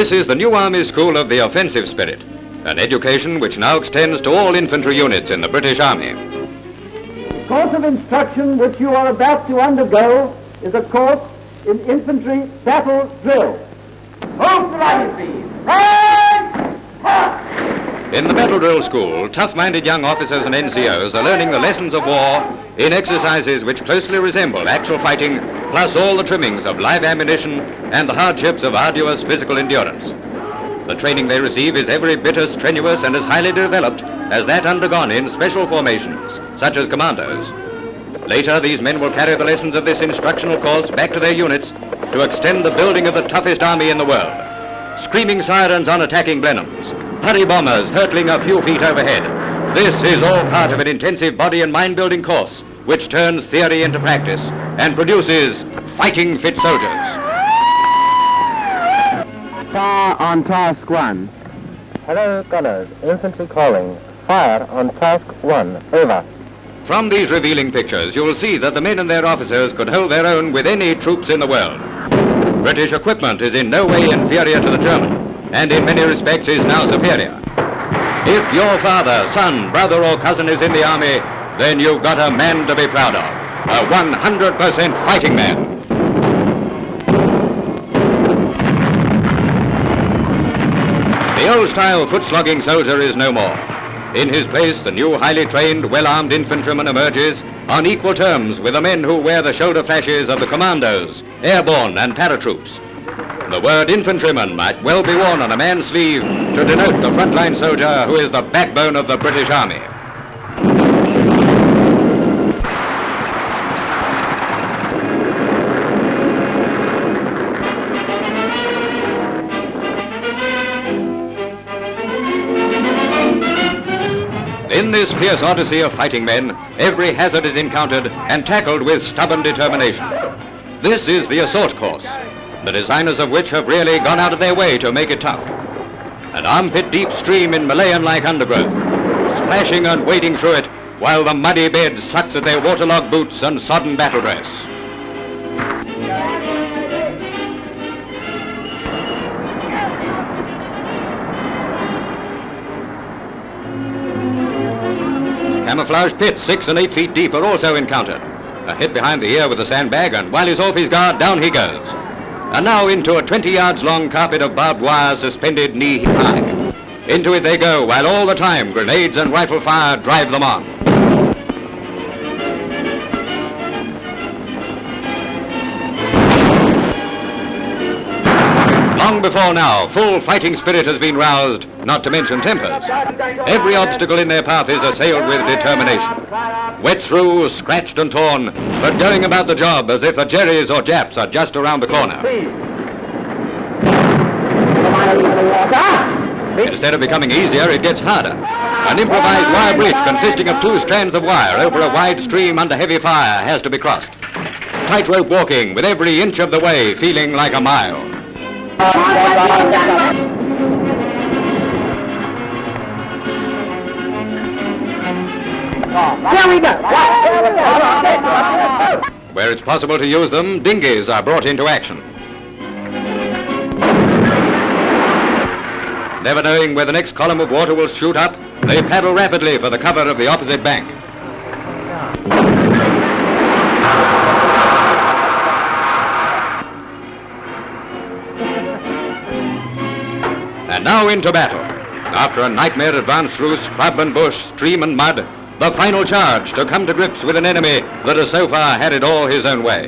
This is the new Army School of the Offensive Spirit, an education which now extends to all infantry units in the British Army. The course of instruction which you are about to undergo is a course in infantry battle drill. Move the rifle, please. In the battle drill school, tough-minded young officers and NCOs are learning the lessons of war in exercises which closely resemble actual fighting, plus all the trimmings of live ammunition and the hardships of arduous physical endurance. The training they receive is every bit as strenuous and as highly developed as that undergone in special formations, such as commandos. Later, these men will carry the lessons of this instructional course back to their units to extend the building of the toughest army in the world. Screaming sirens on attacking Blenheims, hurry bombers hurtling a few feet overhead. This is all part of an intensive body and mind-building course which turns theory into practice and produces fighting-fit soldiers. Fire on task 1. Hello, gunners. Infantry calling. Fire on task 1. Over. From these revealing pictures, you will see that the men and their officers could hold their own with any troops in the world. British equipment is in no way inferior to the German, and in many respects is now superior. If your father, son, brother or cousin is in the army, then you've got a man to be proud of. A 100% fighting man. The old-style foot-slogging soldier is no more. In his place, the new highly trained, well-armed infantryman emerges on equal terms with the men who wear the shoulder flashes of the commandos, airborne and paratroops. The word infantryman might well be worn on a man's sleeve to denote the frontline soldier who is the backbone of the British Army. In this fierce odyssey of fighting men, every hazard is encountered and tackled with stubborn determination. This is the assault course, the designers of which have really gone out of their way to make it tough. An armpit-deep stream in Malayan-like undergrowth, splashing and wading through it while the muddy bed sucks at their waterlogged boots and sodden battle dress. Camouflaged pits 6 and 8 feet deep are also encountered. A hit behind the ear with a sandbag, and while he's off his guard, down he goes. And now into a 20 yards long carpet of barbed wire suspended knee-high. Into it they go, while all the time grenades and rifle fire drive them on. Long before now, full fighting spirit has been roused, not to mention tempers. Every obstacle in their path is assailed with determination. Wet through, scratched and torn, but going about the job as if the Jerrys or Japs are just around the corner. Instead of becoming easier, it gets harder. An improvised wire bridge consisting of 2 strands of wire over a wide stream under heavy fire has to be crossed. Tightrope walking, with every inch of the way feeling like a mile. Where it's possible to use them, dinghies are brought into action. Never knowing where the next column of water will shoot up, they paddle rapidly for the cover of the opposite bank. And now into battle. After a nightmare advance through scrub and bush, stream and mud, the final charge to come to grips with an enemy that has so far had it all his own way.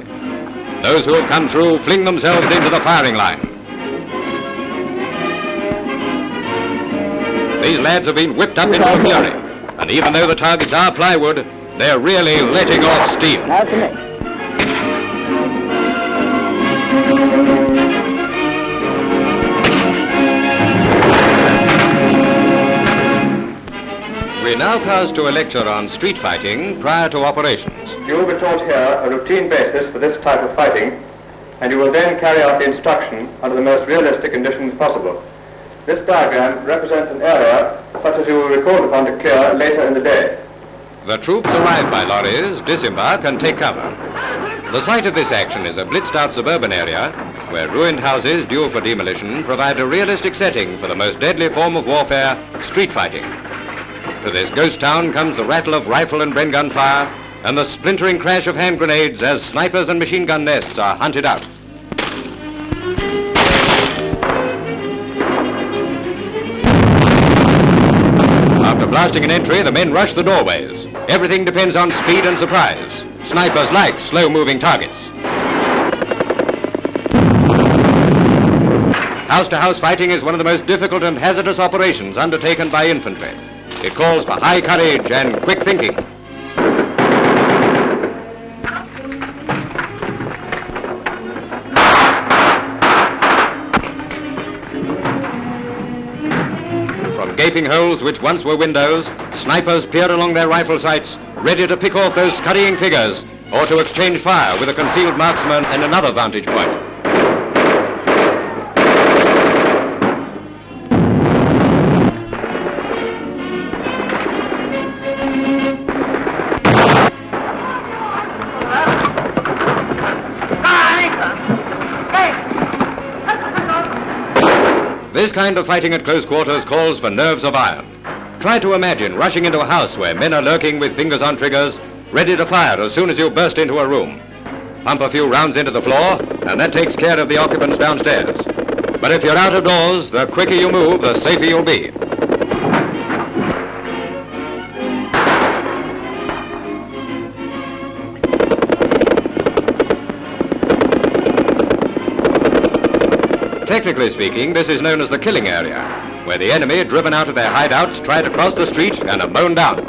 Those who have come through fling themselves into the firing line. These lads have been whipped up into a fury, and even though the targets are plywood, they're really letting off steam. We now pass to a lecture on street fighting prior to operations. You will be taught here a routine basis for this type of fighting, and you will then carry out the instruction under the most realistic conditions possible. This diagram represents an area such as you will be called upon to clear later in the day. The troops arrive by lorries, disembark and take cover. The site of this action is a blitzed-out suburban area where ruined houses due for demolition provide a realistic setting for the most deadly form of warfare, street fighting. To this ghost town comes the rattle of rifle and Bren gun fire and the splintering crash of hand grenades as snipers and machine gun nests are hunted out. After blasting an entry, the men rush the doorways. Everything depends on speed and surprise. Snipers like slow-moving targets. House-to-house fighting is one of the most difficult and hazardous operations undertaken by infantry. It calls for high courage and quick thinking. From gaping holes which once were windows, snipers peer along their rifle sights, ready to pick off those scurrying figures or to exchange fire with a concealed marksman in another vantage point. This kind of fighting at close quarters calls for nerves of iron. Try to imagine rushing into a house where men are lurking with fingers on triggers, ready to fire as soon as you burst into a room. Pump a few rounds into the floor, and that takes care of the occupants downstairs. But if you're out of doors, the quicker you move, the safer you'll be. Technically speaking, this is known as the killing area, where the enemy, driven out of their hideouts, try to cross the street and are mown down.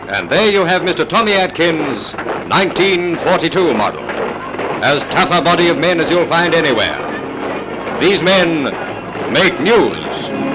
And there you have Mr. Tommy Atkins' 1942 model. As tough a body of men as you'll find anywhere. These men make news.